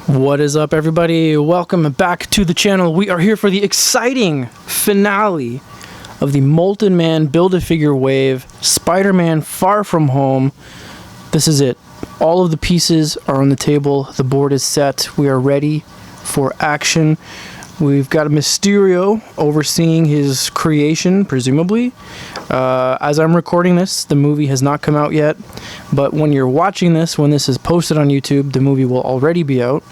What is up, everybody? Welcome back to the channel. We are here for the exciting finale of the Molten Man Build-A-Figure wave, Spider-Man Far From Home. This is it. All of the pieces are on the table. The board is set. We are ready for action. We've got Mysterio overseeing his creation, presumably. As I'm recording this, the movie has not come out yet, but when you're watching this, when this is posted on YouTube, the movie will already be out.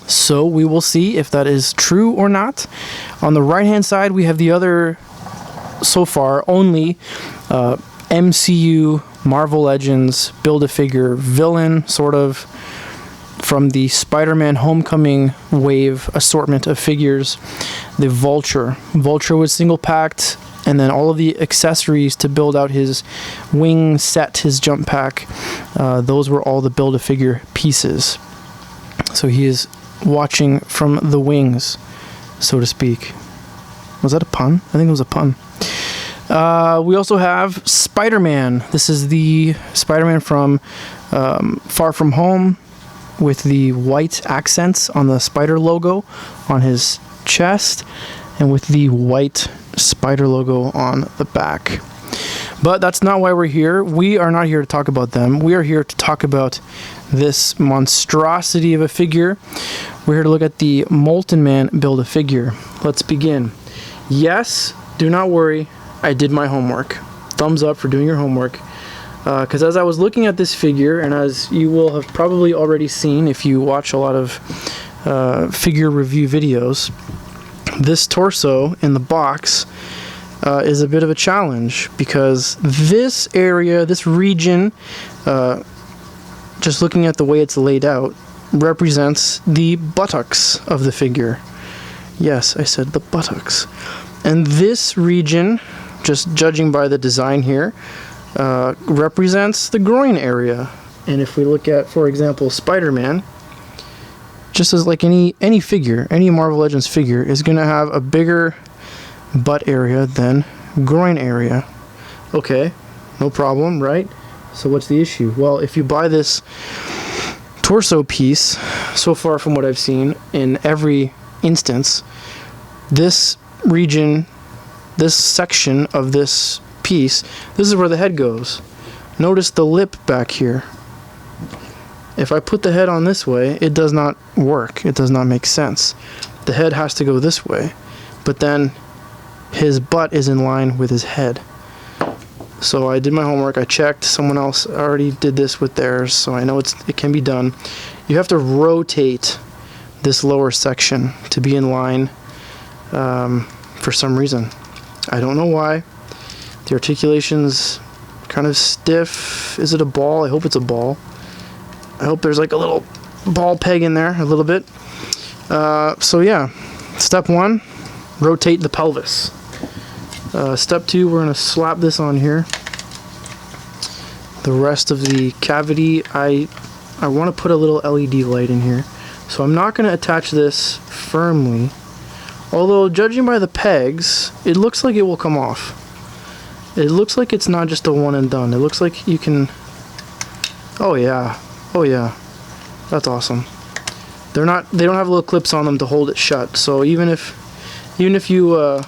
So we will see if that is true or not. On the right-hand side, we have the other, so far, only MCU Marvel Legends Build-A-Figure villain, sort of, from the Spider-Man Homecoming wave assortment of figures, the Vulture. Vulture was single-packed, and then all of the accessories to build out his wing set, his jump pack, those were all the Build-A-Figure pieces. So he is watching from the wings, so to speak. Was that a pun? I think it was a pun. We also have Spider-Man. This is the Spider-Man from Far From Home, with the white accents on the spider logo on his chest, and with the white spider logo on the back. But that's not why we're here. We are not here to talk about them. We are here to talk about this monstrosity of a figure. We're here to look at the Molten Man Build-A-Figure. Let's begin. Yes, do not worry, I did my homework. Thumbs up for doing your homework. Because as I was looking at this figure, and as you will have probably already seen if you watch a lot of figure review videos, this torso in the box is a bit of a challenge, because this area, this region, just looking at the way it's laid out, represents the buttocks of the figure. Yes, I said the buttocks. And this region, just judging by the design here, represents the groin area. And if we look at, for example, Spider-Man, just as like any figure, any Marvel Legends figure is going to have a bigger butt area than groin area. Okay, no problem, right? So what's the issue? Well, if you buy this torso piece, so far from what I've seen in every instance, this region, this section of this piece, this is where the head goes. Notice the lip back here. If I put the head on this way, it does not work. It does not make sense. The head has to go this way, but then his butt is in line with his head. So I did my homework. I checked. Someone else already did this with theirs, so I know it can be done. You have to rotate this lower section to be in line for some reason. I don't know why. The articulation's kind of stiff. Is it a ball? I hope it's a ball. I hope there's like a little ball peg in there, a little bit. So yeah, step 1, rotate the pelvis. Step 2, we're going to slap this on here. The rest of the cavity, I want to put a little LED light in here. So I'm not going to attach this firmly. Although, judging by the pegs, it looks like it will come off. It looks like it's not just a one and done. It looks like you can... Oh yeah. Oh yeah. That's awesome. They don't have little clips on them to hold it shut. So even if you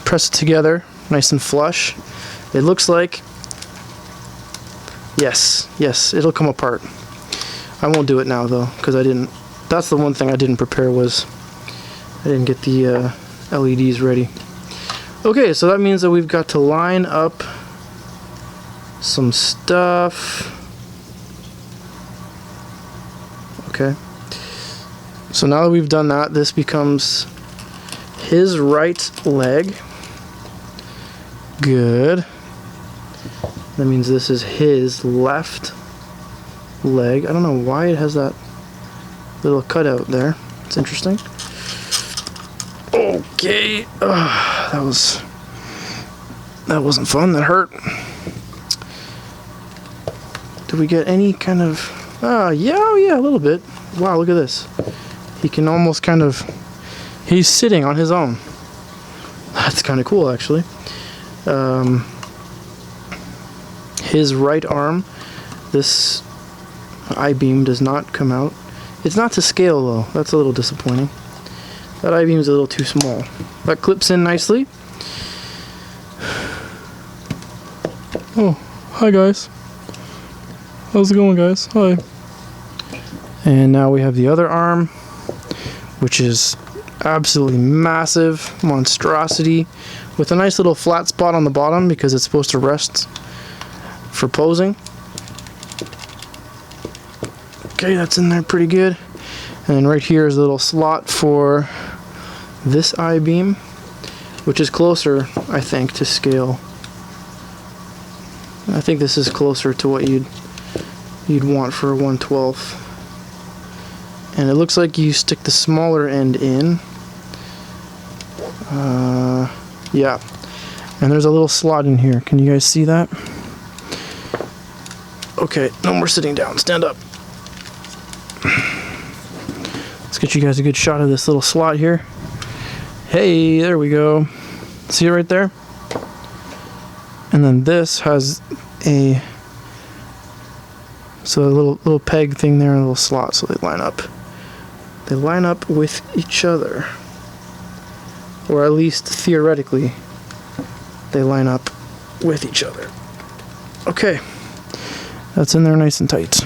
press it together nice and flush, it looks like... Yes, it'll come apart. I won't do it now though, because I didn't... That's the one thing I didn't prepare, was I didn't get the LEDs ready. Okay, so that means that we've got to line up some stuff. Okay. So now that we've done that, this becomes his right leg. Good. That means this is his left leg. I don't know why it has that little cutout there. It's interesting. Okay, that wasn't fun. That hurt. Did we get any kind of... yeah, a little bit. Wow, look at this. He can almost kind of... He's sitting on his own. That's kind of cool, actually. His right arm, this I-beam does not come out. It's not to scale though. That's a little disappointing. That I-beam is a little too small. That clips in nicely. Oh, hi guys. How's it going, guys? Hi. And now we have the other arm, which is absolutely massive, monstrosity, with a nice little flat spot on the bottom because it's supposed to rest for posing. Okay, that's in there pretty good. And then right here is a little slot for this I-beam, which is closer, I think, to scale. I think this is closer to what you'd want for a 1/12. And it looks like you stick the smaller end in. Yeah. And there's a little slot in here. Can you guys see that? Okay, no more sitting down. Stand up. Let's get you guys a good shot of this little slot here. Hey, there we go. See it right there? And then this has a little peg thing there and a little slot, so they line up. They line up with each other. Or at least theoretically, they line up with each other. Okay. That's in there nice and tight.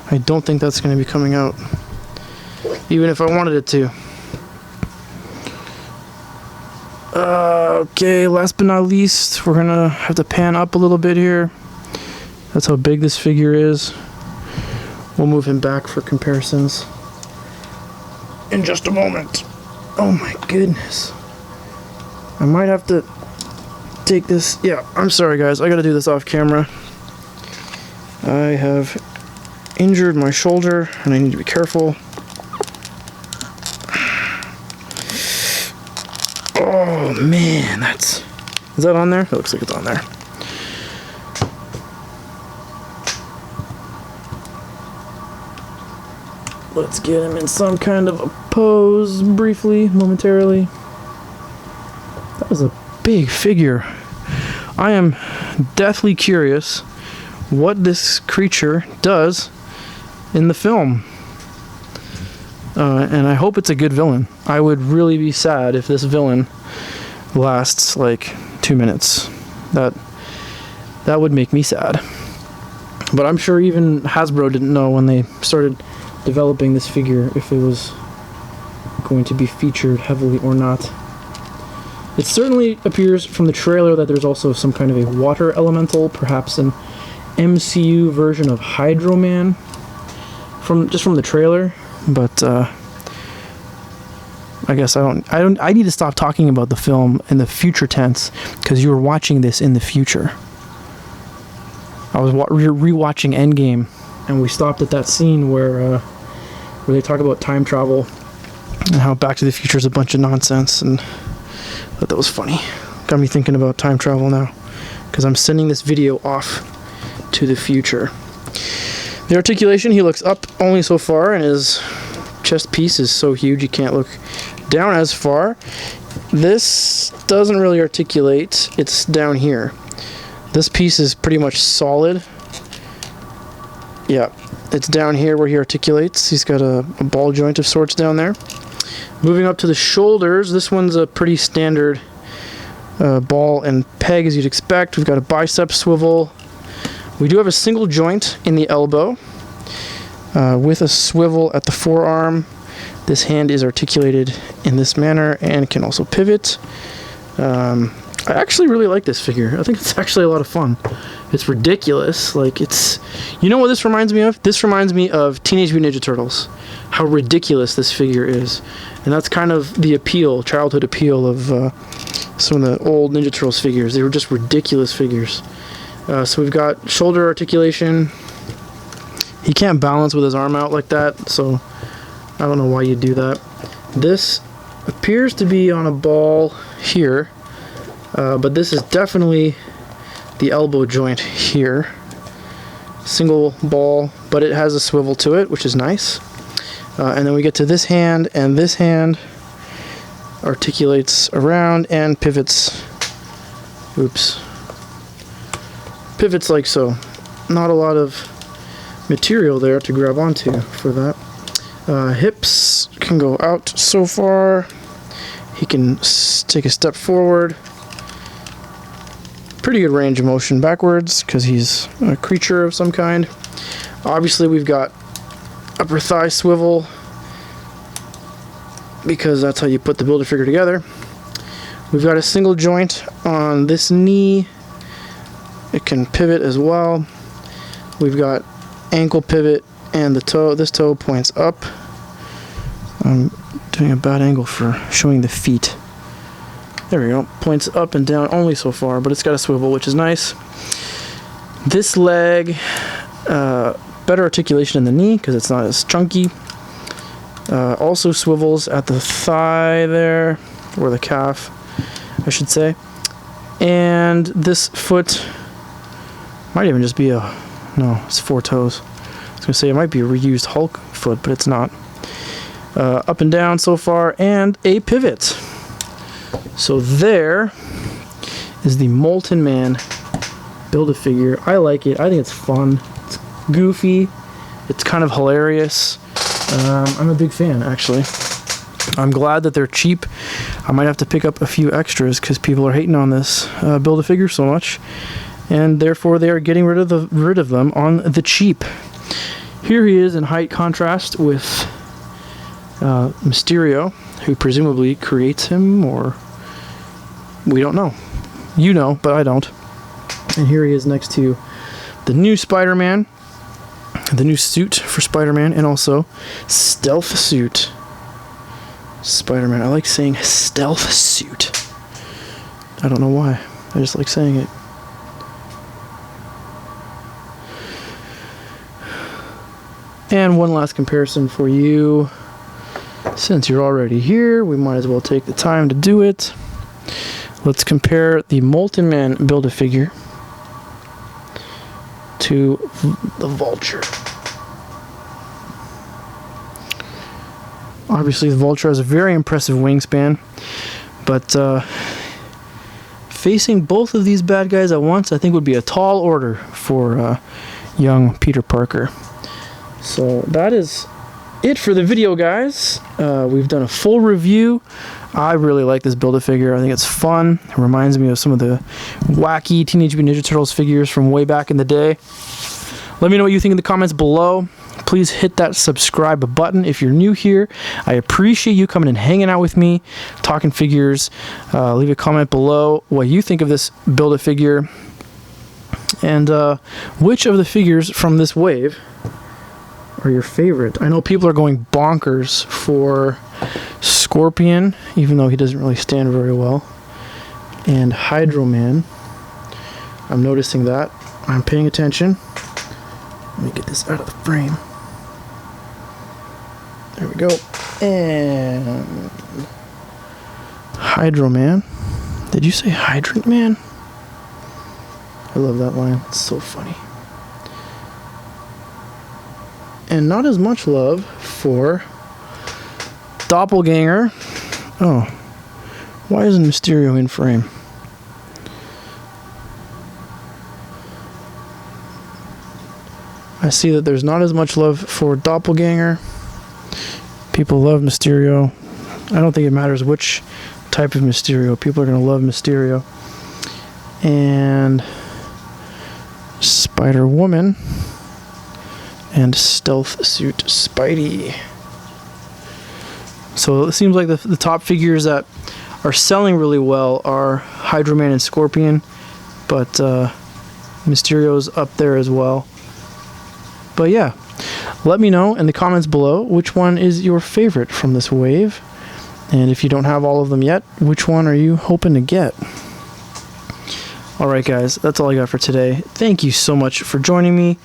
I don't think that's going to be coming out, even if I wanted it to. Okay, last but not least, we're going to have to pan up a little bit here. That's how big this figure is. We'll move him back for comparisons in just a moment. Oh my goodness. I might have to take this. Yeah, I'm sorry guys, I gotta do this off camera. I have injured my shoulder and I need to be careful. Oh man, is that on there? It looks like it's on there. Let's get him in some kind of a pose briefly, momentarily. That was a big figure. I am deathly curious what this creature does in the film. And I hope it's a good villain. I would really be sad if this villain lasts like 2 minutes. That would make me sad. But I'm sure even Hasbro didn't know when they started developing this figure if it was going to be featured heavily or not. It certainly appears from the trailer that there's also some kind of a water elemental, perhaps an MCU version of Hydro Man from the trailer. But I guess I need to stop talking about the film in the future tense because you were watching this in the future. I was rewatching Endgame and we stopped at that scene where they talk about time travel and how Back to the Future is a bunch of nonsense, and I thought that was funny. Got me thinking about time travel now because I'm sending this video off to the future. The articulation, he looks up only so far and his chest piece is so huge you can't look down as far. This doesn't really articulate, it's down here. This piece is pretty much solid. Yeah, it's down here where he articulates. He's got a ball joint of sorts down there. Moving up to the shoulders, this one's a pretty standard ball and peg as you'd expect. We've got a bicep swivel. We do have a single joint in the elbow with a swivel at the forearm. This hand is articulated in this manner and can also pivot. I actually really like this figure. I think it's actually a lot of fun. It's ridiculous. Like, it's... You know what this reminds me of? This reminds me of Teenage Mutant Ninja Turtles. How ridiculous this figure is. And that's kind of the appeal, childhood appeal of some of the old Ninja Turtles figures. They were just ridiculous figures. So we've got shoulder articulation. He can't balance with his arm out like that, so I don't know why you do that. This appears to be on a ball here, but this is definitely the elbow joint here. Single ball, but it has a swivel to it, which is nice. And then we get to this hand, and this hand articulates around and pivots. Oops. Pivots like so. Not a lot of material there to grab onto for that. Hips can go out so far. He can take a step forward. Pretty good range of motion backwards because he's a creature of some kind. Obviously we've got upper thigh swivel because that's how you put the Build-A-Figure together. We've got a single joint on this knee. It can pivot as well. We've got ankle pivot and the toe. This toe points up. I'm doing a bad angle for showing the feet. There we go. Points up and down only so far, but it's got a swivel, which is nice. This leg, better articulation in the knee because it's not as chunky. Also swivels at the thigh there, or the calf, I should say. And this foot might even just be no, it's 4 toes. I was going to say it might be a reused Hulk foot, but it's not. Up and down so far, and a pivot. So there is the Molten Man Build-A-Figure. I like it. I think it's fun. It's goofy. It's kind of hilarious. I'm a big fan, actually. I'm glad that they're cheap. I might have to pick up a few extras because people are hating on this Build-A-Figure so much, and therefore they are getting rid of them on the cheap. Here he is in height contrast with Mysterio, who presumably creates him, or we don't know. You know, but I don't. And here he is next to the new Spider-Man, the new suit for Spider-Man, and also stealth suit Spider-Man. I like saying stealth suit. I don't know why. I just like saying it. And one last comparison for you. Since you're already here, we might as well take the time to do it. Let's compare the Molten Man Build-A-Figure to the Vulture. Obviously, the Vulture has a very impressive wingspan, but facing both of these bad guys at once, I think would be a tall order for young Peter Parker. So that is it for the video, guys. We've done a full review. I really like this Build-A-Figure. I think it's fun. It reminds me of some of the wacky Teenage Mutant Ninja Turtles figures from way back in the day. Let me know what you think in the comments below. Please hit that subscribe button if you're new here. I appreciate you coming and hanging out with me, talking figures. Leave a comment below what you think of this Build-A-Figure, and which of the figures from this wave are your favorite. I know people are going bonkers for Scorpion, even though he doesn't really stand very well, and Hydro Man. I'm noticing that. I'm paying attention. Let me get this out of the frame. There we go. And Hydro Man. Did you say Hydrant Man? I love that line. It's so funny. And not as much love for Doppelganger. Oh, why isn't Mysterio in frame? I see that there's not as much love for Doppelganger. People love Mysterio. I don't think it matters which type of Mysterio. People are going to love Mysterio. And Spider-Woman. And Stealth Suit Spidey. So it seems like the top figures that are selling really well are Hydro Man and Scorpion, but Mysterio's up there as well. But yeah, let me know in the comments below which one is your favorite from this wave, and if you don't have all of them yet, which one are you hoping to get? Alright guys, that's all I got for today. Thank you so much for joining me.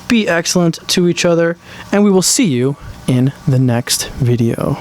Be excellent to each other, and we will see you in the next video.